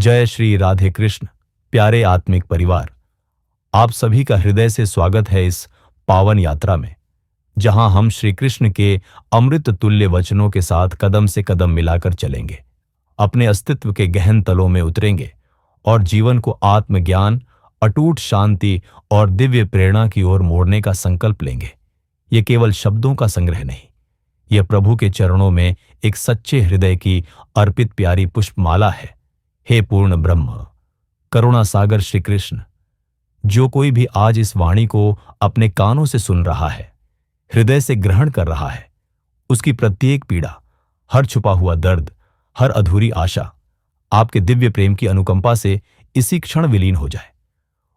जय श्री राधे कृष्ण। प्यारे आत्मिक परिवार, आप सभी का हृदय से स्वागत है इस पावन यात्रा में, जहां हम श्री कृष्ण के अमृत तुल्य वचनों के साथ कदम से कदम मिलाकर चलेंगे, अपने अस्तित्व के गहन तलों में उतरेंगे और जीवन को आत्मज्ञान, अटूट शांति और दिव्य प्रेरणा की ओर मोड़ने का संकल्प लेंगे। ये केवल शब्दों का संग्रह नहीं, यह प्रभु के चरणों में एक सच्चे हृदय की अर्पित प्यारी पुष्पमाला है। हे पूर्ण ब्रह्म, करुणा सागर श्री कृष्ण, जो कोई भी आज इस वाणी को अपने कानों से सुन रहा है, हृदय से ग्रहण कर रहा है, उसकी प्रत्येक पीड़ा, हर छुपा हुआ दर्द, हर अधूरी आशा आपके दिव्य प्रेम की अनुकंपा से इसी क्षण विलीन हो जाए।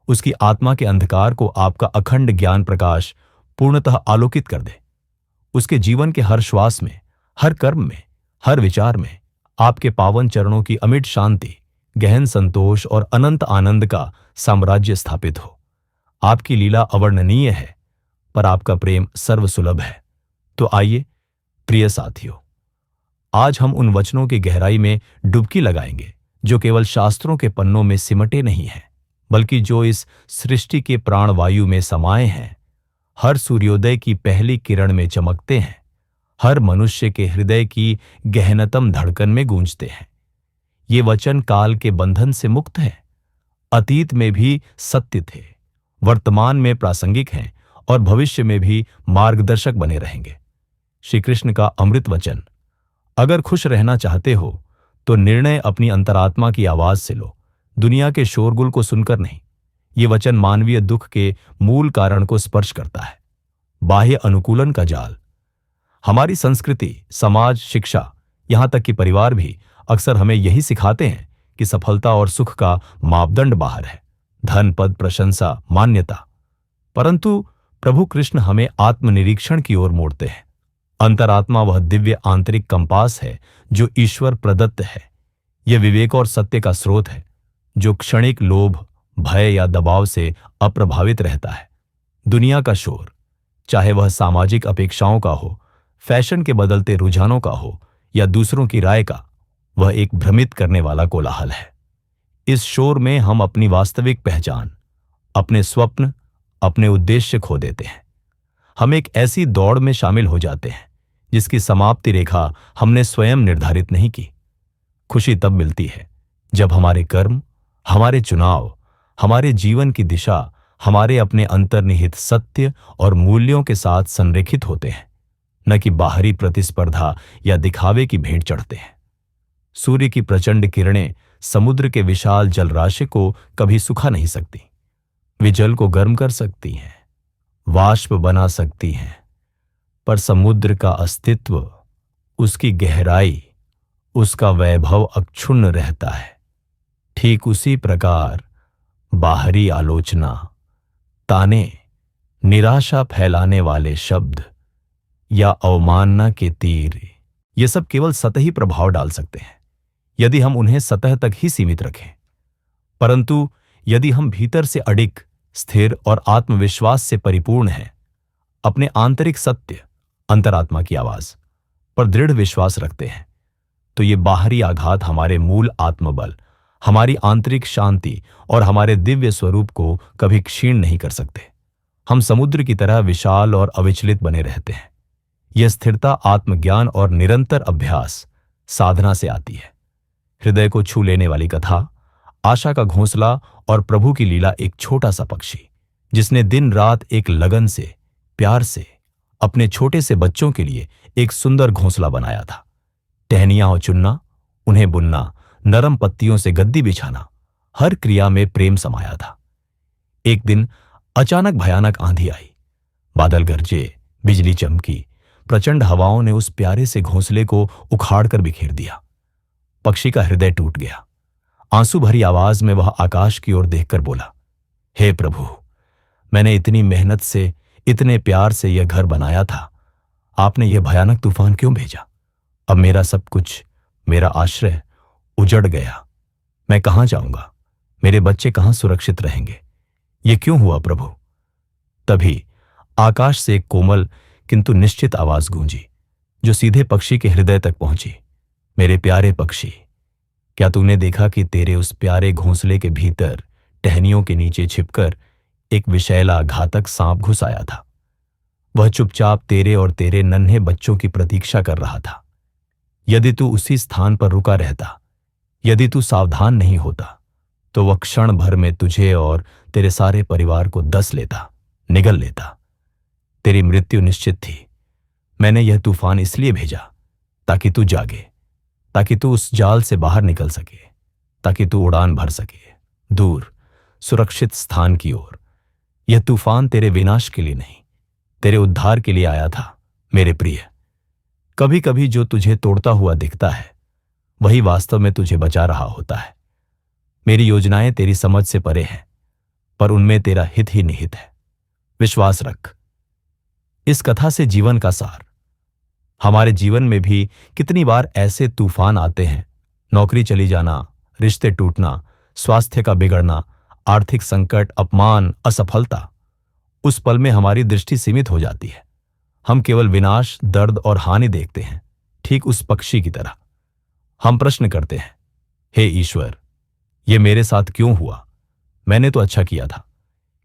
उसकी आत्मा के अंधकार को आपका अखंड ज्ञान प्रकाश पूर्णतः आलोकित कर दे। उसके जीवन के हर श्वास में, हर कर्म में, हर विचार में आपके पावन चरणों की अमिट शांति, गहन संतोष और अनंत आनंद का साम्राज्य स्थापित हो। आपकी लीला अवर्णनीय है, पर आपका प्रेम सर्वसुलभ है। तो आइए प्रिय साथियों, आज हम उन वचनों की गहराई में डुबकी लगाएंगे जो केवल शास्त्रों के पन्नों में सिमटे नहीं हैं, बल्कि जो इस सृष्टि के प्राणवायु में समाये हैं, हर सूर्योदय की पहली किरण में चमकते हैं, हर मनुष्य के हृदय की गहनतम धड़कन में गूंजते हैं। ये वचन काल के बंधन से मुक्त हैं, अतीत में भी सत्य थे, वर्तमान में प्रासंगिक हैं और भविष्य में भी मार्गदर्शक बने रहेंगे। श्री कृष्ण का अमृत वचन। अगर खुश रहना चाहते हो तो निर्णय अपनी अंतरात्मा की आवाज से लो, दुनिया के शोरगुल को सुनकर नहीं। ये वचन मानवीय दुख के मूल कारण को स्पर्श करता है। बाह्य अनुकूलन का जाल। हमारी संस्कृति, समाज, शिक्षा, यहां तक कि परिवार भी अक्सर हमें यही सिखाते हैं कि सफलता और सुख का मापदंड बाहर है, धन, पद, प्रशंसा, मान्यता। परंतु प्रभु कृष्ण हमें आत्मनिरीक्षण की ओर मोड़ते हैं। अंतरात्मा वह दिव्य आंतरिक कंपास है जो ईश्वर प्रदत्त है। यह विवेक और सत्य का स्रोत है, जो क्षणिक लोभ, भय या दबाव से अप्रभावित रहता है। दुनिया का शोर, चाहे वह सामाजिक अपेक्षाओं का हो, फैशन के बदलते रुझानों का हो या दूसरों की राय का, वह एक भ्रमित करने वाला कोलाहल है। इस शोर में हम अपनी वास्तविक पहचान, अपने स्वप्न, अपने उद्देश्य खो देते हैं। हम एक ऐसी दौड़ में शामिल हो जाते हैं जिसकी समाप्ति रेखा हमने स्वयं निर्धारित नहीं की। खुशी तब मिलती है जब हमारे कर्म, हमारे चुनाव, हमारे जीवन की दिशा हमारे अपने अंतर्निहित सत्य और मूल्यों के साथ संरेखित होते हैं, न कि बाहरी प्रतिस्पर्धा या दिखावे की भेंट चढ़ते हैं। सूर्य की प्रचंड किरणें समुद्र के विशाल जलराशि को कभी सुखा नहीं सकती। वे जल को गर्म कर सकती हैं, वाष्प बना सकती हैं, पर समुद्र का अस्तित्व, उसकी गहराई, उसका वैभव अक्षुण्ण रहता है। ठीक उसी प्रकार बाहरी आलोचना, ताने, निराशा फैलाने वाले शब्द या अवमानना के तीर, ये सब केवल सतही प्रभाव डाल सकते हैं यदि हम उन्हें सतह तक ही सीमित रखें। परंतु यदि हम भीतर से अडिग, स्थिर और आत्मविश्वास से परिपूर्ण हैं, अपने आंतरिक सत्य, अंतरात्मा की आवाज पर दृढ़ विश्वास रखते हैं, तो ये बाहरी आघात हमारे मूल आत्मबल, हमारी आंतरिक शांति और हमारे दिव्य स्वरूप को कभी क्षीण नहीं कर सकते। हम समुद्र की तरह विशाल और अविचलित बने रहते हैं। यह स्थिरता आत्मज्ञान और निरंतर अभ्यास, साधना से आती है। हृदय को छू लेने वाली कथा, आशा का घोंसला और प्रभु की लीला एक छोटा सा पक्षी जिसने दिन रात एक लगन से, प्यार से अपने छोटे से बच्चों के लिए एक सुंदर घोंसला बनाया था। टहनियां चुनना, उन्हें बुनना, नरम पत्तियों से गद्दी बिछाना, हर क्रिया में प्रेम समाया था। एक दिन अचानक भयानक आंधी आई, बादल गरजे, बिजली चमकी, प्रचंड हवाओं ने उस प्यारे से घोंसले को उखाड़कर बिखेर दिया। पक्षी का हृदय टूट गया। आंसू भरी आवाज में वह आकाश की ओर देखकर बोला, हे प्रभु, मैंने इतनी मेहनत से, इतने प्यार से यह घर बनाया था, आपने यह भयानक तूफान क्यों भेजा? अब मेरा सब कुछ, मेरा आश्रय उजड़ गया। मैं कहां जाऊंगा? मेरे बच्चे कहां सुरक्षित रहेंगे? ये क्यों हुआ प्रभु? तभी आकाश से एक कोमल किंतु निश्चित आवाज गूंजी, जो सीधे पक्षी के हृदय तक पहुंची। मेरे प्यारे पक्षी, क्या तूने देखा कि तेरे उस प्यारे घोंसले के भीतर टहनियों के नीचे छिपकर एक विषैला घातक सांप घुस आया था? वह चुपचाप तेरे और तेरे नन्हे बच्चों की प्रतीक्षा कर रहा था। यदि तू उसी स्थान पर रुका रहता, यदि तू सावधान नहीं होता, तो वह क्षण भर में तुझे और तेरे सारे परिवार को डस लेता, निगल लेता। तेरी मृत्यु निश्चित थी। मैंने यह तूफान इसलिए भेजा ताकि तू जागे, ताकि तू उस जाल से बाहर निकल सके, ताकि तू उड़ान भर सके दूर, सुरक्षित स्थान की ओर। यह तूफान तेरे विनाश के लिए नहीं, तेरे उद्धार के लिए आया था मेरे प्रिय। कभी कभी जो तुझे तोड़ता हुआ दिखता है, वही वास्तव में तुझे बचा रहा होता है। मेरी योजनाएं तेरी समझ से परे हैं, पर उनमें तेरा हित ही निहित है। विश्वास रख। इस कथा से जीवन का सार। हमारे जीवन में भी कितनी बार ऐसे तूफान आते हैं, नौकरी चली जाना, रिश्ते टूटना, स्वास्थ्य का बिगड़ना, आर्थिक संकट, अपमान, असफलता। उस पल में हमारी दृष्टि सीमित हो जाती है। हम केवल विनाश, दर्द और हानि देखते हैं, ठीक उस पक्षी की तरह। हम प्रश्न करते हैं, हे ईश्वर, ये मेरे साथ क्यों हुआ? मैंने तो अच्छा किया था।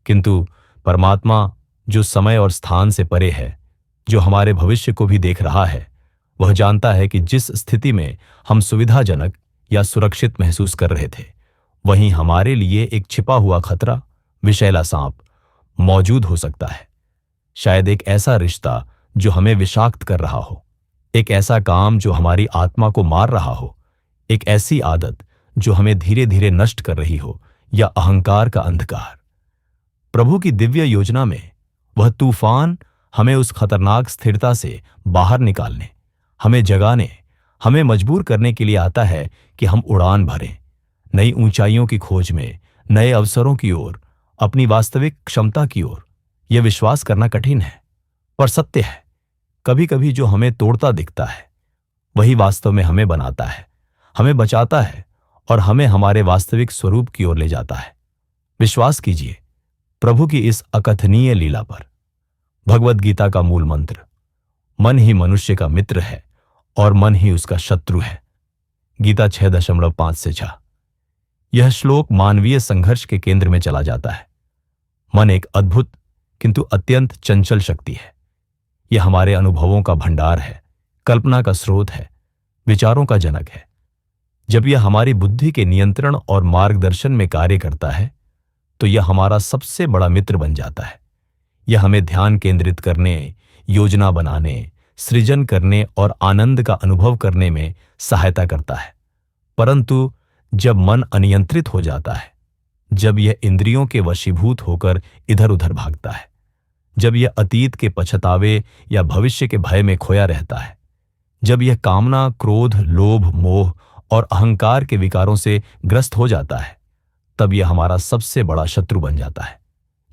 किंतु परमात्मा, जो समय और स्थान से परे है, जो हमारे भविष्य को भी देख रहा है, वह जानता है कि जिस स्थिति में हम सुविधाजनक या सुरक्षित महसूस कर रहे थे, वहीं हमारे लिए एक छिपा हुआ खतरा, विषैला सांप, मौजूद हो सकता है। शायद एक ऐसा रिश्ता जो हमें विषाक्त कर रहा हो, एक ऐसा काम जो हमारी आत्मा को मार रहा हो, एक ऐसी आदत जो हमें धीरे धीरे नष्ट कर रही हो, या अहंकार का अंधकार। प्रभु की दिव्य योजना में वह तूफान हमें उस खतरनाक स्थिरता से बाहर निकालने, हमें जगाने, हमें मजबूर करने के लिए आता है कि हम उड़ान भरें, नई ऊंचाइयों की खोज में, नए अवसरों की ओर, अपनी वास्तविक क्षमता की ओर। यह विश्वास करना कठिन है, पर सत्य है। कभी कभी जो हमें तोड़ता दिखता है, वही वास्तव में हमें बनाता है, हमें बचाता है और हमें हमारे वास्तविक स्वरूप की ओर ले जाता है। विश्वास कीजिए प्रभु की इस अकथनीय लीला पर। भगवद गीता का मूल मंत्र, मन ही मनुष्य का मित्र है और मन ही उसका शत्रु है। गीता 6.5-6। यह श्लोक मानवीय संघर्ष के केंद्र में चला जाता है। मन एक अद्भुत किंतु अत्यंत चंचल शक्ति है। यह हमारे अनुभवों का भंडार है, कल्पना का स्रोत है, विचारों का जनक है। जब यह हमारी बुद्धि के नियंत्रण और मार्गदर्शन में कार्य करता है, तो यह हमारा सबसे बड़ा मित्र बन जाता है। यह हमें ध्यान केंद्रित करने, योजना बनाने, सृजन करने और आनंद का अनुभव करने में सहायता करता है। परंतु जब मन अनियंत्रित हो जाता है, जब यह इंद्रियों के वशीभूत होकर इधर उधर भागता है, जब यह अतीत के पछतावे या भविष्य के भय में खोया रहता है, जब यह कामना, क्रोध, लोभ, मोह और अहंकार के विकारों से ग्रस्त हो जाता है, तब यह हमारा सबसे बड़ा शत्रु बन जाता है।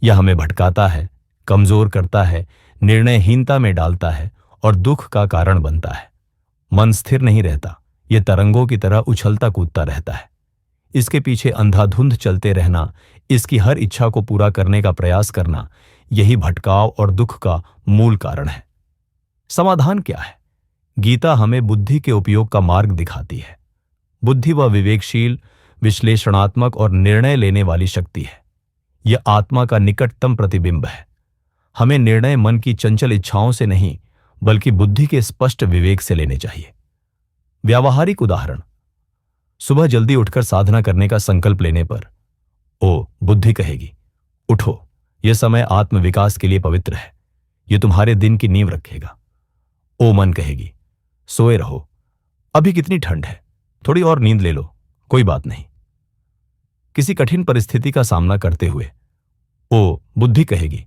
यह हमें भटकाता है, कमजोर करता है, निर्णयहीनता में डालता है और दुख का कारण बनता है। मन स्थिर नहीं रहता, यह तरंगों की तरह उछलता कूदता रहता है। इसके पीछे अंधाधुंध चलते रहना, इसकी हर इच्छा को पूरा करने का प्रयास करना, यही भटकाव और दुख का मूल कारण है। समाधान क्या है? गीता हमें बुद्धि के उपयोग का मार्ग दिखाती है। बुद्धि वह विवेकशील, विश्लेषणात्मक और निर्णय लेने वाली शक्ति है। यह आत्मा का निकटतम प्रतिबिंब है। हमें निर्णय मन की चंचल इच्छाओं से नहीं, बल्कि बुद्धि के स्पष्ट विवेक से लेने चाहिए। व्यावहारिक उदाहरण, सुबह जल्दी उठकर साधना करने का संकल्प लेने पर ओ बुद्धि कहेगी, उठो, यह समय आत्मविकास के लिए पवित्र है, यह तुम्हारे दिन की नींव रखेगा। ओ मन कहेगी, सोए रहो, अभी कितनी ठंड है, थोड़ी और नींद ले लो, कोई बात नहीं। किसी कठिन परिस्थिति का सामना करते हुए ओ बुद्धि कहेगी,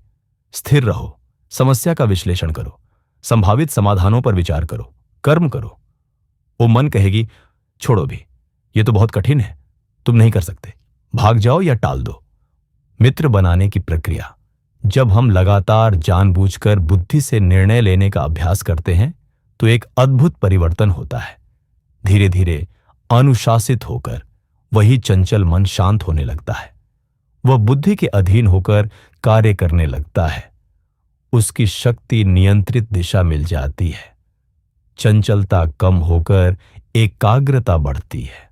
स्थिर रहो, समस्या का विश्लेषण करो, संभावित समाधानों पर विचार करो, कर्म करो। ओ मन कहेगी, छोड़ो भी, यह तो बहुत कठिन है, तुम नहीं कर सकते, भाग जाओ या टाल दो। मित्र बनाने की प्रक्रिया। जब हम लगातार जानबूझकर बुद्धि से निर्णय लेने का अभ्यास करते हैं, तो एक अद्भुत परिवर्तन होता है। धीरे धीरे अनुशासित होकर वही चंचल मन शांत होने लगता है। वह बुद्धि के अधीन होकर कार्य करने लगता है। उसकी शक्ति नियंत्रित दिशा मिल जाती है। चंचलता कम होकर एकाग्रता बढ़ती है।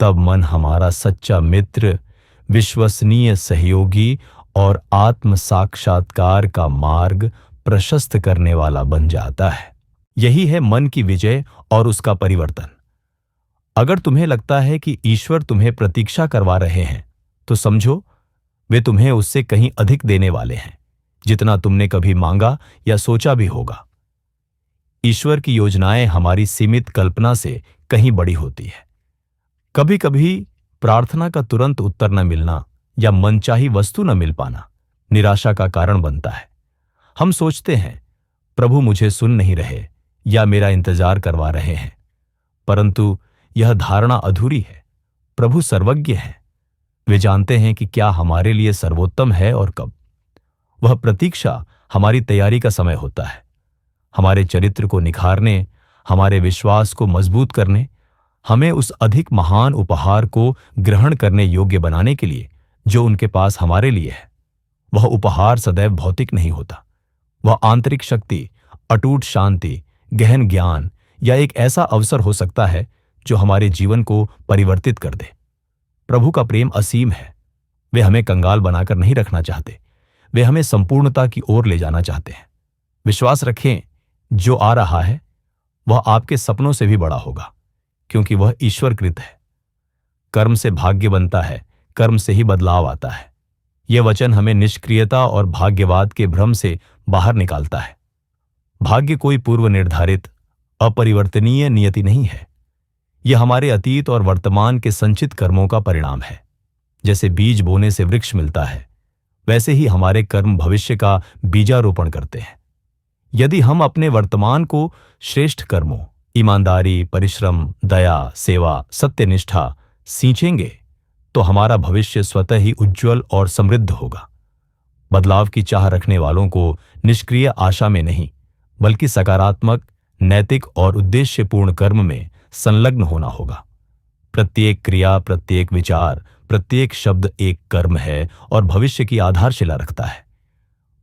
तब मन हमारा सच्चा मित्र, विश्वसनीय सहयोगी और आत्म साक्षात्कार का मार्ग प्रशस्त करने वाला बन जाता है। यही है मन की विजय और उसका परिवर्तन। अगर तुम्हें लगता है कि ईश्वर तुम्हें प्रतीक्षा करवा रहे हैं, तो समझो वे तुम्हें उससे कहीं अधिक देने वाले हैं, जितना तुमने कभी मांगा या सोचा भी होगा। ईश्वर की योजनाएं हमारी सीमित कल्पना से कहीं बड़ी होती है। कभी कभी प्रार्थना का तुरंत उत्तर न मिलना या मनचाही वस्तु न मिल पाना निराशा का कारण बनता है। हम सोचते हैं, प्रभु मुझे सुन नहीं रहे या मेरा इंतजार करवा रहे हैं, परंतु यह धारणा अधूरी है। प्रभु सर्वज्ञ हैं। वे जानते हैं कि क्या हमारे लिए सर्वोत्तम है और कब। वह प्रतीक्षा हमारी तैयारी का समय होता है, हमारे चरित्र को निखारने, हमारे विश्वास को मजबूत करने, हमें उस अधिक महान उपहार को ग्रहण करने योग्य बनाने के लिए जो उनके पास हमारे लिए है। वह उपहार सदैव भौतिक नहीं होता। वह आंतरिक शक्ति, अटूट शांति, गहन ज्ञान या एक ऐसा अवसर हो सकता है जो हमारे जीवन को परिवर्तित कर दे। प्रभु का प्रेम असीम है। वे हमें कंगाल बनाकर नहीं रखना चाहते, वे हमें संपूर्णता की ओर ले जाना चाहते हैं। विश्वास रखें, जो आ रहा है वह आपके सपनों से भी बड़ा होगा, क्योंकि वह ईश्वरकृत है। कर्म से भाग्य बनता है, कर्म से ही बदलाव आता है। यह वचन हमें निष्क्रियता और भाग्यवाद के भ्रम से बाहर निकालता है। भाग्य कोई पूर्व निर्धारित अपरिवर्तनीय नियति नहीं है। यह हमारे अतीत और वर्तमान के संचित कर्मों का परिणाम है। जैसे बीज बोने से वृक्ष मिलता है, वैसे ही हमारे कर्म भविष्य का बीजारोपण करते हैं। यदि हम अपने वर्तमान को श्रेष्ठ कर्मों, ईमानदारी, परिश्रम, दया, सेवा, सत्यनिष्ठा सींचेंगे, तो हमारा भविष्य स्वतः ही उज्ज्वल और समृद्ध होगा। बदलाव की चाह रखने वालों को निष्क्रिय आशा में नहीं, बल्कि सकारात्मक, नैतिक और उद्देश्यपूर्ण कर्म में संलग्न होना होगा। प्रत्येक क्रिया, प्रत्येक विचार, प्रत्येक शब्द एक कर्म है और भविष्य की आधारशिला रखता है।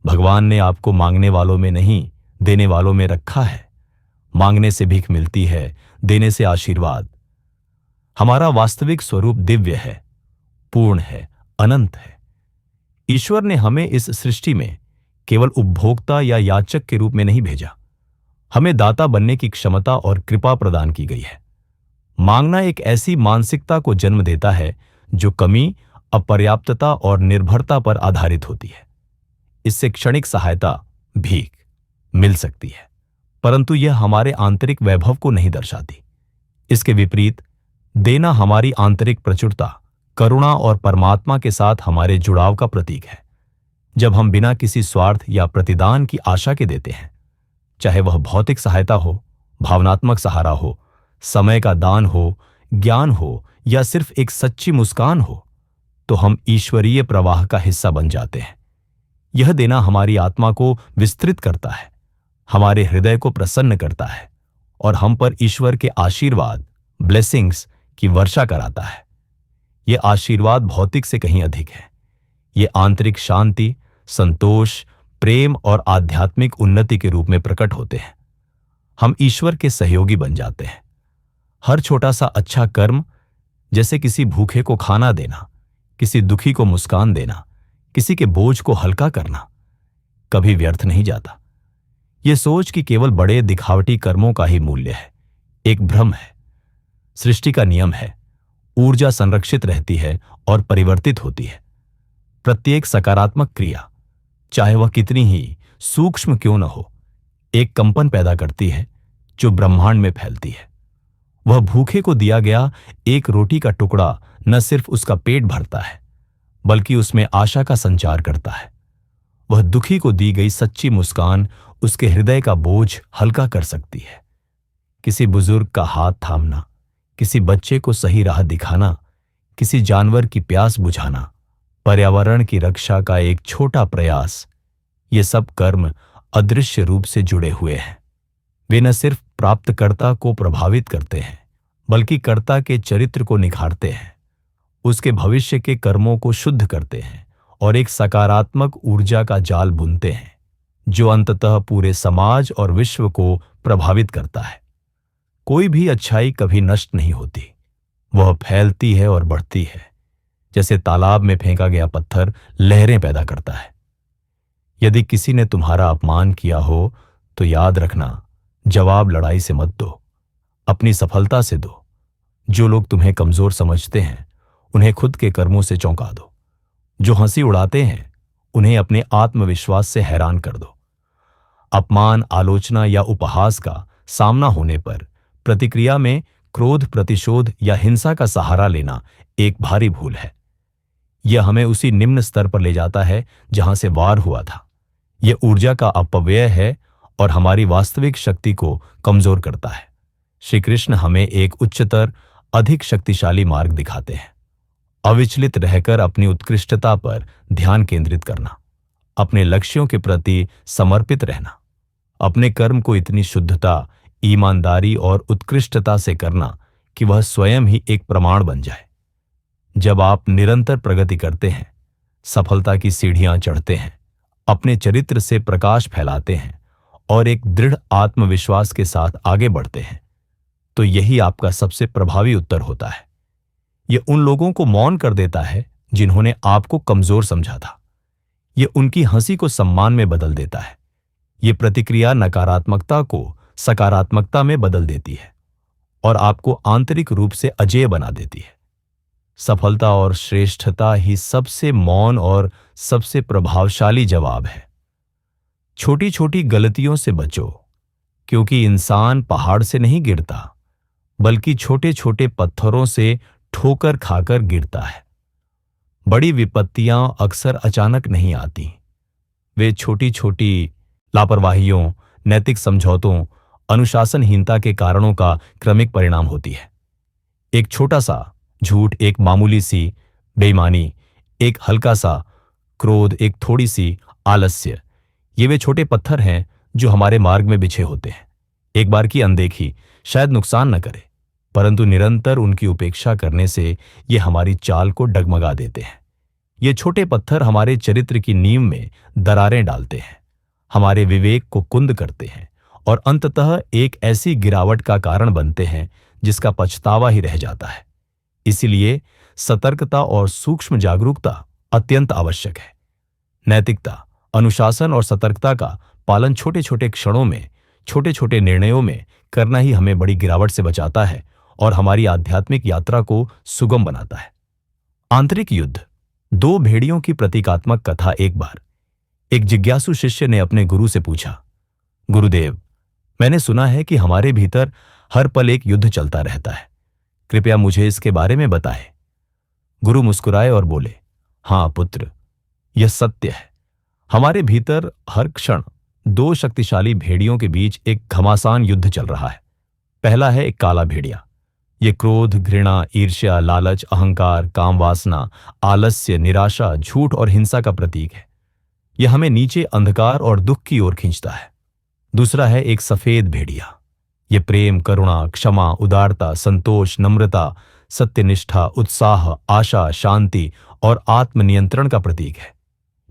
भगवान ने आपको मांगने वालों में नहीं, देने वालों में रखा है। मांगने से भीख मिलती है, देने से आशीर्वाद। हमारा वास्तविक स्वरूप दिव्य है, पूर्ण है, अनंत है। ईश्वर ने हमें इस सृष्टि में केवल उपभोक्ता या याचक के रूप में नहीं भेजा। हमें दाता बनने की क्षमता और कृपा प्रदान की गई है। मांगना एक ऐसी मानसिकता को जन्म देता है जो कमी, अपर्याप्तता और निर्भरता पर आधारित होती है। इससे क्षणिक सहायता, भीख मिल सकती है, परंतु यह हमारे आंतरिक वैभव को नहीं दर्शाती। इसके विपरीत देना हमारी आंतरिक प्रचुरता, करुणा और परमात्मा के साथ हमारे जुड़ाव का प्रतीक है। जब हम बिना किसी स्वार्थ या प्रतिदान की आशा के देते हैं, चाहे वह भौतिक सहायता हो, भावनात्मक सहारा हो, समय का दान हो, ज्ञान हो या सिर्फ एक सच्ची मुस्कान हो, तो हम ईश्वरीय प्रवाह का हिस्सा बन जाते हैं। यह देना हमारी आत्मा को विस्तृत करता है, हमारे हृदय को प्रसन्न करता है और हम पर ईश्वर के आशीर्वाद, ब्लेसिंग्स की वर्षा कराता है। यह आशीर्वाद भौतिक से कहीं अधिक है। ये आंतरिक शांति, संतोष, प्रेम और आध्यात्मिक उन्नति के रूप में प्रकट होते हैं। हम ईश्वर के सहयोगी बन जाते हैं। हर छोटा सा अच्छा कर्म, जैसे किसी भूखे को खाना देना, किसी दुखी को मुस्कान देना, किसी के बोझ को हल्का करना, कभी व्यर्थ नहीं जाता। यह सोच कि केवल बड़े दिखावटी कर्मों का ही मूल्य है, एक भ्रम है। सृष्टि का नियम है, ऊर्जा संरक्षित रहती है और परिवर्तित होती है। प्रत्येक सकारात्मक क्रिया, चाहे वह कितनी ही सूक्ष्म क्यों न हो, एक कंपन पैदा करती है जो ब्रह्मांड में फैलती है। वह भूखे को दिया गया एक रोटी का टुकड़ा न सिर्फ उसका पेट भरता है, बल्कि उसमें आशा का संचार करता है। वह दुखी को दी गई सच्ची मुस्कान उसके हृदय का बोझ हल्का कर सकती है। किसी बुजुर्ग का हाथ थामना, किसी बच्चे को सही राह दिखाना, किसी जानवर की प्यास बुझाना, पर्यावरण की रक्षा का एक छोटा प्रयास, ये सब कर्म अदृश्य रूप से जुड़े हुए हैं। वे न सिर्फ प्राप्तकर्ता को प्रभावित करते हैं, बल्कि कर्ता के चरित्र को निखारते हैं, उसके भविष्य के कर्मों को शुद्ध करते हैं और एक सकारात्मक ऊर्जा का जाल बुनते हैं जो अंततः पूरे समाज और विश्व को प्रभावित करता है। कोई भी अच्छाई कभी नष्ट नहीं होती, वह फैलती है और बढ़ती है, जैसे तालाब में फेंका गया पत्थर लहरें पैदा करता है। यदि किसी ने तुम्हारा अपमान किया हो तो याद रखना, जवाब लड़ाई से मत दो, अपनी सफलता से दो। जो लोग तुम्हें कमजोर समझते हैं उन्हें खुद के कर्मों से चौंका दो। जो हंसी उड़ाते हैं उन्हें अपने आत्मविश्वास से हैरान कर दो। अपमान, आलोचना या उपहास का सामना होने पर प्रतिक्रिया में क्रोध, प्रतिशोध या हिंसा का सहारा लेना एक भारी भूल है। यह हमें उसी निम्न स्तर पर ले जाता है जहां से वार हुआ था। यह ऊर्जा का अपव्यय है और हमारी वास्तविक शक्ति को कमजोर करता है। श्री कृष्ण हमें एक उच्चतर, अधिक शक्तिशाली मार्ग दिखाते हैं। अविचलित रहकर अपनी उत्कृष्टता पर ध्यान केंद्रित करना, अपने लक्ष्यों के प्रति समर्पित रहना, अपने कर्म को इतनी शुद्धता, ईमानदारी और उत्कृष्टता से करना कि वह स्वयं ही एक प्रमाण बन जाए। जब आप निरंतर प्रगति करते हैं, सफलता की सीढ़ियां चढ़ते हैं, अपने चरित्र से प्रकाश फैलाते हैं और एक दृढ़ आत्मविश्वास के साथ आगे बढ़ते हैं, तो यही आपका सबसे प्रभावी उत्तर होता है। यह उन लोगों को मौन कर देता है जिन्होंने आपको कमजोर समझा था। यह उनकी हंसी को सम्मान में बदल देता है। यह प्रतिक्रिया नकारात्मकता को सकारात्मकता में बदल देती है और आपको आंतरिक रूप से अजेय बना देती है। सफलता और श्रेष्ठता ही सबसे मौन और सबसे प्रभावशाली जवाब है। छोटी छोटी गलतियों से बचो, क्योंकि इंसान पहाड़ से नहीं गिरता, बल्कि छोटे छोटे पत्थरों से ठोकर खाकर गिरता है। बड़ी विपत्तियां अक्सर अचानक नहीं आती, वे छोटी छोटी लापरवाहियों, नैतिक समझौतों, अनुशासनहीनता के कारणों का क्रमिक परिणाम होती है। एक छोटा सा झूठ, एक मामूली सी बेईमानी, एक हल्का सा क्रोध, एक थोड़ी सी आलस्य, ये वे छोटे पत्थर हैं जो हमारे मार्ग में बिछे होते हैं। एक बार की अनदेखी शायद नुकसान न करे, परंतु निरंतर उनकी उपेक्षा करने से ये हमारी चाल को डगमगा देते हैं। ये छोटे पत्थर हमारे चरित्र की नींव में दरारें डालते हैं, हमारे विवेक को कुंद करते हैं और अंततः एक ऐसी गिरावट का कारण बनते हैं जिसका पछतावा ही रह जाता है। इसीलिए सतर्कता और सूक्ष्म जागरूकता अत्यंत आवश्यक है। नैतिकता, अनुशासन और सतर्कता का पालन छोटे छोटे क्षणों में, छोटे छोटे निर्णयों में करना ही हमें बड़ी गिरावट से बचाता है और हमारी आध्यात्मिक यात्रा को सुगम बनाता है। आंतरिक युद्ध। दो भेड़ियों की प्रतीकात्मक कथा। एक बार एक जिज्ञासु शिष्य ने अपने गुरु से पूछा, गुरुदेव, मैंने सुना है कि हमारे भीतर हर पल एक युद्ध चलता रहता है, कृपया मुझे इसके बारे में बताएं। गुरु मुस्कुराए और बोले, हाँ पुत्र, यह सत्य है। हमारे भीतर हर क्षण दो शक्तिशाली भेड़ियों के बीच एक घमासान युद्ध चल रहा है। पहला है एक काला भेड़िया। ये क्रोध, घृणा, ईर्ष्या, लालच, अहंकार, काम वासना, आलस्य, निराशा, झूठ और हिंसा का प्रतीक है। यह हमें नीचे अंधकार और दुख की ओर खींचता है। दूसरा है एक सफेद भेड़िया। ये प्रेम, करुणा, क्षमा, उदारता, संतोष, नम्रता, सत्यनिष्ठा, उत्साह, आशा, शांति और आत्मनियंत्रण का प्रतीक है।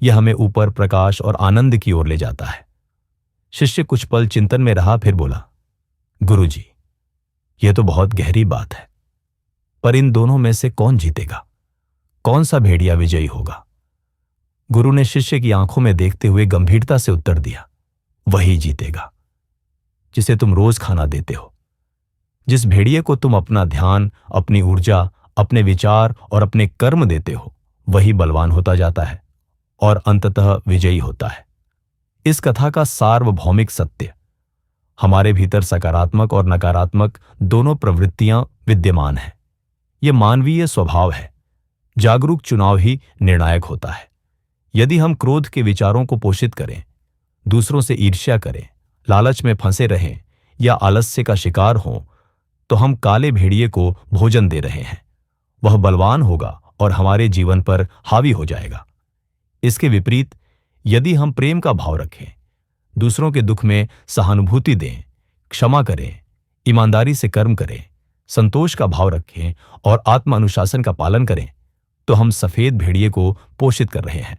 यह हमें ऊपर, प्रकाश और आनंद की ओर ले जाता है। शिष्य कुछ पल चिंतन में रहा, फिर बोला, गुरुजी, यह तो बहुत गहरी बात है, पर इन दोनों में से कौन जीतेगा? कौन सा भेड़िया विजयी होगा? गुरु ने शिष्य की आंखों में देखते हुए गंभीरता से उत्तर दिया, वही जीतेगा जिसे तुम रोज खाना देते हो। जिस भेड़िए को तुम अपना ध्यान, अपनी ऊर्जा, अपने विचार और अपने कर्म देते हो, वही बलवान होता जाता है और अंततः विजयी होता है। इस कथा का सार्वभौमिक सत्य, हमारे भीतर सकारात्मक और नकारात्मक दोनों प्रवृत्तियां विद्यमान हैं। यह मानवीय स्वभाव है। जागरूक चुनाव ही निर्णायक होता है। यदि हम क्रोध के विचारों को पोषित करें, दूसरों से ईर्ष्या करें, लालच में फंसे रहें या आलस्य का शिकार हों, तो हम काले भेड़िए को भोजन दे रहे हैं। वह बलवान होगा और हमारे जीवन पर हावी हो जाएगा। इसके विपरीत, यदि हम प्रेम का भाव रखें, दूसरों के दुख में सहानुभूति दें, क्षमा करें, ईमानदारी से कर्म करें, संतोष का भाव रखें और आत्म अनुशासन का पालन करें, तो हम सफेद भेड़िए को पोषित कर रहे हैं।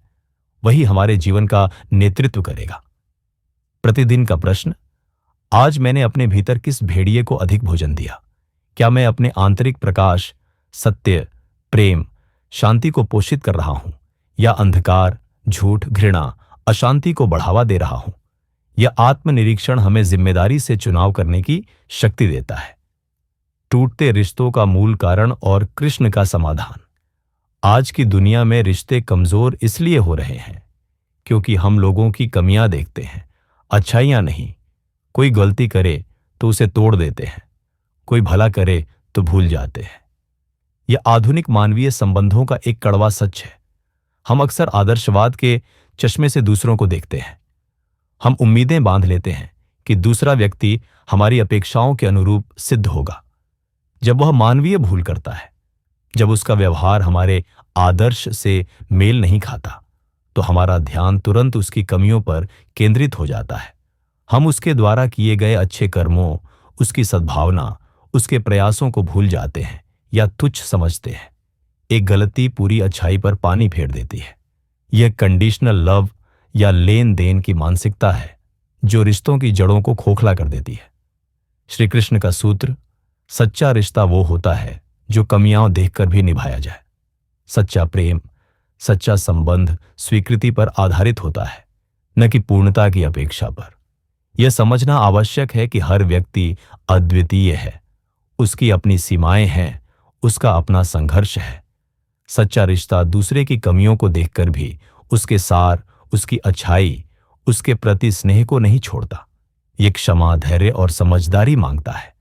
वही हमारे जीवन का नेतृत्व करेगा। प्रतिदिन का प्रश्न, आज मैंने अपने भीतर किस भेड़िए को अधिक भोजन दिया? क्या मैं अपने आंतरिक प्रकाश, सत्य, प्रेम, शांति को पोषित कर रहा हूं, या अंधकार, झूठ, घृणा, अशांति को बढ़ावा दे रहा हूं। यह आत्मनिरीक्षण हमें जिम्मेदारी से चुनाव करने की शक्ति देता है। टूटते रिश्तों का मूल कारण और कृष्ण का समाधान। आज की दुनिया में रिश्ते कमजोर इसलिए हो रहे हैं क्योंकि हम लोगों की कमियां देखते हैं, अच्छाइयां नहीं। कोई गलती करे तो उसे तोड़ देते हैं, कोई भला करे तो भूल जाते हैं। यह आधुनिक मानवीय संबंधों का एक कड़वा सच है। हम अक्सर आदर्शवाद के चश्मे से दूसरों को देखते हैं। हम उम्मीदें बांध लेते हैं कि दूसरा व्यक्ति हमारी अपेक्षाओं के अनुरूप सिद्ध होगा। जब वह मानवीय भूल करता है, जब उसका व्यवहार हमारे आदर्श से मेल नहीं खाता, तो हमारा ध्यान तुरंत उसकी कमियों पर केंद्रित हो जाता है। हम उसके द्वारा किए गए अच्छे कर्मों, उसकी सद्भावना, उसके प्रयासों को भूल जाते हैं या तुच्छ समझते हैं। एक गलती पूरी अच्छाई पर पानी फेर देती है। यह कंडीशनल लव या लेन देन की मानसिकता है जो रिश्तों की जड़ों को खोखला कर देती है। श्री कृष्ण का सूत्र, सच्चा रिश्ता वो होता है जो कमियां देखकर भी निभाया जाए। सच्चा प्रेम, सच्चा संबंध स्वीकृति पर आधारित होता है, न कि पूर्णता की अपेक्षा पर। यह समझना आवश्यक है कि हर व्यक्ति अद्वितीय है, उसकी अपनी सीमाएं हैं, उसका अपना संघर्ष है। सच्चा रिश्ता दूसरे की कमियों को देखकर भी उसके सार, उसकी अच्छाई, उसके प्रति स्नेह को नहीं छोड़ता। ये क्षमा, धैर्य और समझदारी मांगता है।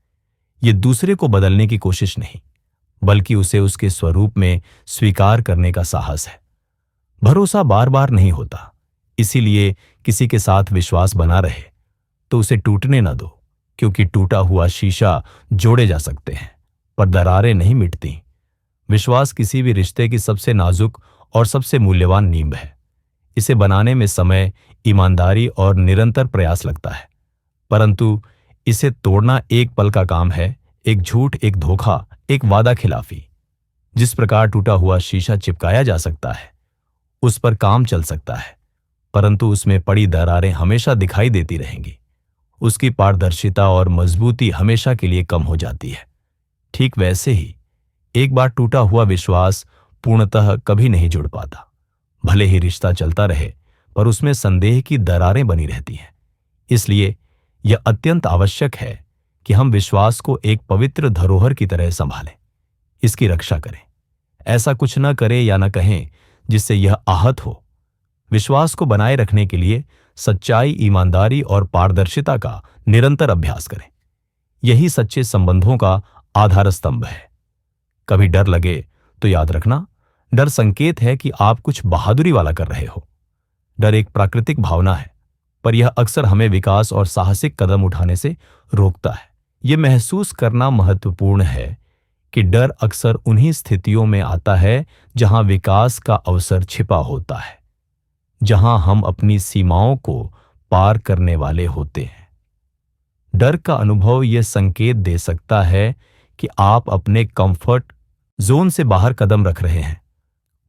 ये दूसरे को बदलने की कोशिश नहीं, बल्कि उसे उसके स्वरूप में स्वीकार करने का साहस है। भरोसा बार बार नहीं होता, इसीलिए किसी के साथ विश्वास बना रहे तो उसे टूटने न दो, क्योंकि टूटा हुआ शीशा जोड़े जा सकते हैं पर दरारें नहीं मिटती। विश्वास किसी भी रिश्ते की सबसे नाजुक और सबसे मूल्यवान नींव है। इसे बनाने में समय, ईमानदारी और निरंतर प्रयास लगता है, परंतु इसे तोड़ना एक पल का काम है। एक झूठ, एक धोखा, एक वादा खिलाफी। जिस प्रकार टूटा हुआ शीशा चिपकाया जा सकता है, उस पर काम चल सकता है, परंतु उसमें पड़ी दरारें हमेशा दिखाई देती रहेंगी। उसकी पारदर्शिता और मजबूती हमेशा के लिए कम हो जाती है। ठीक वैसे ही एक बार टूटा हुआ विश्वास पूर्णतः कभी नहीं जुड़ पाता। भले ही रिश्ता चलता रहे, पर उसमें संदेह की दरारें बनी रहती हैं। इसलिए यह अत्यंत आवश्यक है कि हम विश्वास को एक पवित्र धरोहर की तरह संभालें, इसकी रक्षा करें। ऐसा कुछ न करें या न कहें जिससे यह आहत हो। विश्वास को बनाए रखने के लिए सच्चाई, ईमानदारी और पारदर्शिता का निरंतर अभ्यास करें। यही सच्चे संबंधों का आधार स्तंभ है। कभी डर लगे तो याद रखना, डर संकेत है कि आप कुछ बहादुरी वाला कर रहे हो। डर एक प्राकृतिक भावना है, पर यह अक्सर हमें विकास और साहसिक कदम उठाने से रोकता है। यह महसूस करना महत्वपूर्ण है कि डर अक्सर उन्हीं स्थितियों में आता है जहां विकास का अवसर छिपा होता है, जहां हम अपनी सीमाओं को पार करने वाले होते हैं। डर का अनुभव यह संकेत दे सकता है कि आप अपने कंफर्ट जोन से बाहर कदम रख रहे हैं,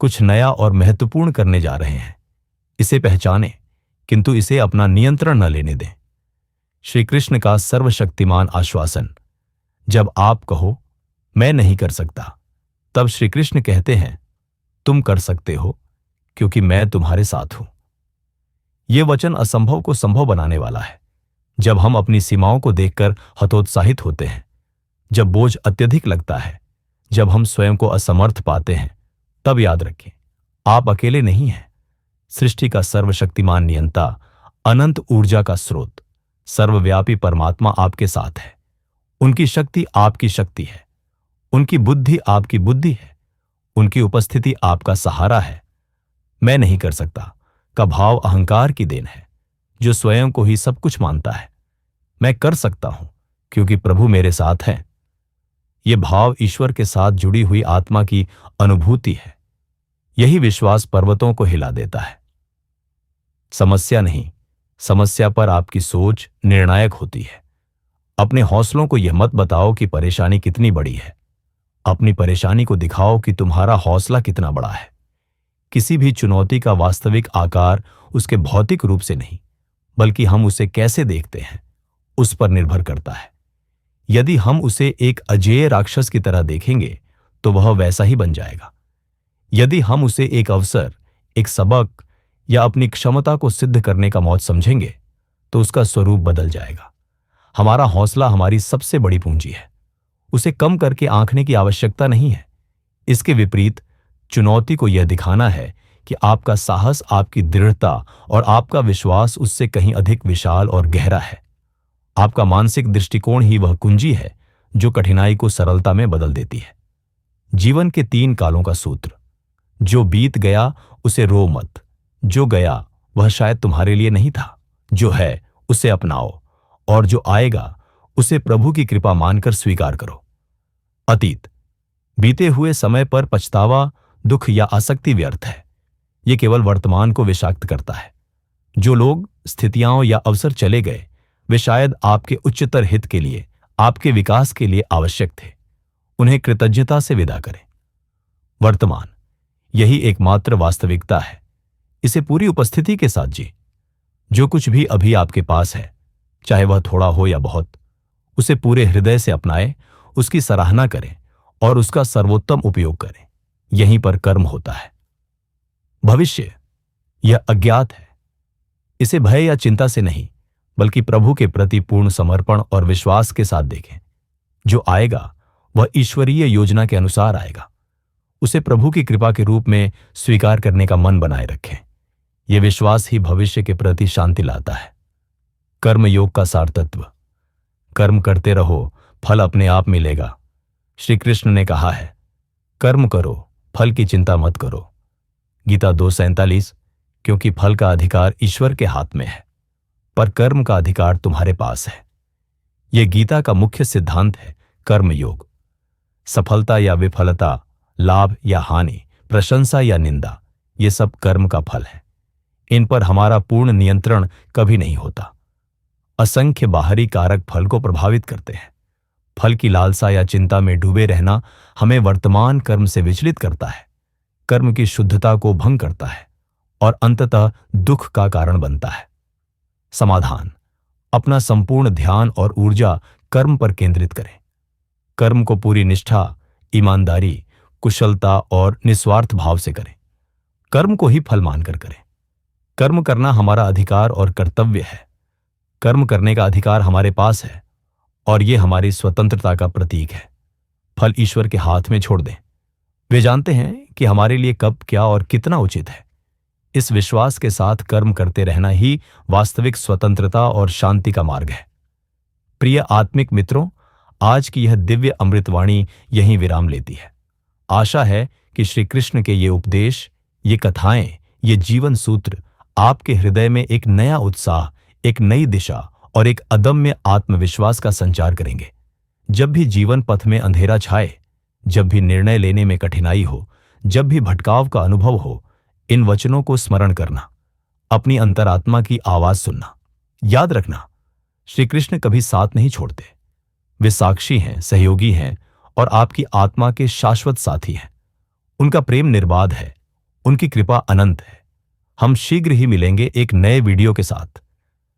कुछ नया और महत्वपूर्ण करने जा रहे हैं। इसे पहचानें, किंतु इसे अपना नियंत्रण न लेने दें। श्री कृष्ण का सर्वशक्तिमान आश्वासन, जब आप कहो मैं नहीं कर सकता, तब श्री कृष्ण कहते हैं तुम कर सकते हो, क्योंकि मैं तुम्हारे साथ हूं। यह वचन असंभव को संभव बनाने वाला है। जब हम अपनी सीमाओं को देखकर हतोत्साहित होते हैं, जब बोझ अत्यधिक लगता है, जब हम स्वयं को असमर्थ पाते हैं, तब याद रखें आप अकेले नहीं हैं। सृष्टि का सर्वशक्तिमान नियंता, अनंत ऊर्जा का स्रोत, सर्वव्यापी परमात्मा आपके साथ है। उनकी शक्ति आपकी शक्ति है, उनकी बुद्धि आपकी बुद्धि है, उनकी उपस्थिति आपका सहारा है। मैं नहीं कर सकता का भाव अहंकार की देन है, जो स्वयं को ही सब कुछ मानता है। मैं कर सकता हूं क्योंकि प्रभु मेरे साथ है। यह भाव ईश्वर के साथ जुड़ी हुई आत्मा की अनुभूति है। यही विश्वास पर्वतों को हिला देता है। समस्या नहीं, समस्या पर आपकी सोच निर्णायक होती है। अपने हौसलों को यह मत बताओ कि परेशानी कितनी बड़ी है, अपनी परेशानी को दिखाओ कि तुम्हारा हौसला कितना बड़ा है। किसी भी चुनौती का वास्तविक आकार उसके भौतिक रूप से नहीं, बल्कि हम उसे कैसे देखते हैं उस पर निर्भर करता है। यदि हम उसे एक अजेय राक्षस की तरह देखेंगे तो वह वैसा ही बन जाएगा। यदि हम उसे एक अवसर, एक सबक या अपनी क्षमता को सिद्ध करने का मौज समझेंगे तो उसका स्वरूप बदल जाएगा। हमारा हौसला हमारी सबसे बड़ी पूंजी है। उसे कम करके आंकने की आवश्यकता नहीं है। इसके विपरीत चुनौती को यह दिखाना है कि आपका साहस, आपकी दृढ़ता और आपका विश्वास उससे कहीं अधिक विशाल और गहरा है। आपका मानसिक दृष्टिकोण ही वह कुंजी है जो कठिनाई को सरलता में बदल देती है। जीवन के 3 कालों का सूत्र। जो बीत गया उसे रो मत। जो गया वह शायद तुम्हारे लिए नहीं था। जो है उसे अपनाओ, और जो आएगा उसे प्रभु की कृपा मानकर स्वीकार करो। अतीत। बीते हुए समय पर पछतावा, दुख या आसक्ति व्यर्थ है। यह केवल वर्तमान को विषाक्त करता है। जो लोग, स्थितियां या अवसर चले गए वे शायद आपके उच्चतर हित के लिए, आपके विकास के लिए आवश्यक थे। उन्हें कृतज्ञता से विदा करें। वर्तमान। यही एकमात्र वास्तविकता है। इसे पूरी उपस्थिति के साथ जी। जो कुछ भी अभी आपके पास है, चाहे वह थोड़ा हो या बहुत, उसे पूरे हृदय से अपनाएं, उसकी सराहना करें और उसका सर्वोत्तम उपयोग करें। यहीं पर कर्म होता है। भविष्य। यह अज्ञात है। इसे भय या चिंता से नहीं, बल्कि प्रभु के प्रति पूर्ण समर्पण और विश्वास के साथ देखें। जो आएगा वह ईश्वरीय योजना के अनुसार आएगा। उसे प्रभु की कृपा के रूप में स्वीकार करने का मन बनाए रखें। यह विश्वास ही भविष्य के प्रति शांति लाता है। कर्म योग का सार तत्व। कर्म करते रहो, फल अपने आप मिलेगा। श्री कृष्ण ने कहा है, कर्म करो, फल की चिंता मत करो। गीता 2:47। क्योंकि फल का अधिकार ईश्वर के हाथ में है, पर कर्म का अधिकार तुम्हारे पास है। यह गीता का मुख्य सिद्धांत है। कर्म योग। सफलता या विफलता, लाभ या हानि, प्रशंसा या निंदा, ये सब कर्म का फल है। इन पर हमारा पूर्ण नियंत्रण कभी नहीं होता। असंख्य बाहरी कारक फल को प्रभावित करते हैं। फल की लालसा या चिंता में डूबे रहना हमें वर्तमान कर्म से विचलित करता है, कर्म की शुद्धता को भंग करता है और अंततः दुख का कारण बनता है। समाधान। अपना संपूर्ण ध्यान और ऊर्जा कर्म पर केंद्रित करें। कर्म को पूरी निष्ठा, ईमानदारी, कुशलता और निस्वार्थ भाव से करें। कर्म को ही फल मानकर करें। कर्म करना हमारा अधिकार और कर्तव्य है। कर्म करने का अधिकार हमारे पास है और यह हमारी स्वतंत्रता का प्रतीक है। फल ईश्वर के हाथ में छोड़ दें। वे जानते हैं कि हमारे लिए कब, क्या और कितना उचित है। इस विश्वास के साथ कर्म करते रहना ही वास्तविक स्वतंत्रता और शांति का मार्ग है। प्रिय आत्मिक मित्रों, आज की यह दिव्य अमृतवाणी यहीं विराम लेती है। आशा है कि श्री कृष्ण के ये उपदेश, ये कथाएं, ये जीवन सूत्र आपके हृदय में एक नया उत्साह, एक नई दिशा और एक अदम्य आत्मविश्वास का संचार करेंगे। जब भी जीवन पथ में अंधेरा छाए, जब भी निर्णय लेने में कठिनाई हो, जब भी भटकाव का अनुभव हो, इन वचनों को स्मरण करना, अपनी अंतरात्मा की आवाज सुनना। याद रखना, श्री कृष्ण कभी साथ नहीं छोड़ते। वे साक्षी हैं, सहयोगी हैं और आपकी आत्मा के शाश्वत साथी हैं। उनका प्रेम निर्बाध है, उनकी कृपा अनंत है। हम शीघ्र ही मिलेंगे एक नए वीडियो के साथ,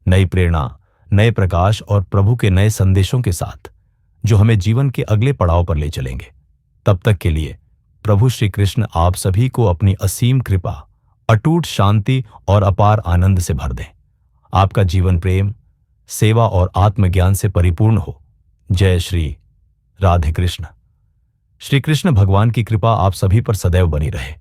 नई प्रेरणा, नए प्रकाश और प्रभु के नए संदेशों के साथ, जो हमें जीवन के अगले पड़ाव पर ले चलेंगे। तब तक के लिए प्रभु श्री कृष्ण आप सभी को अपनी असीम कृपा, अटूट शांति और अपार आनंद से भर दें। आपका जीवन प्रेम, सेवा और आत्मज्ञान से परिपूर्ण हो। जय श्री राधे कृष्ण। श्री कृष्ण भगवान की कृपा आप सभी पर सदैव बनी रहे।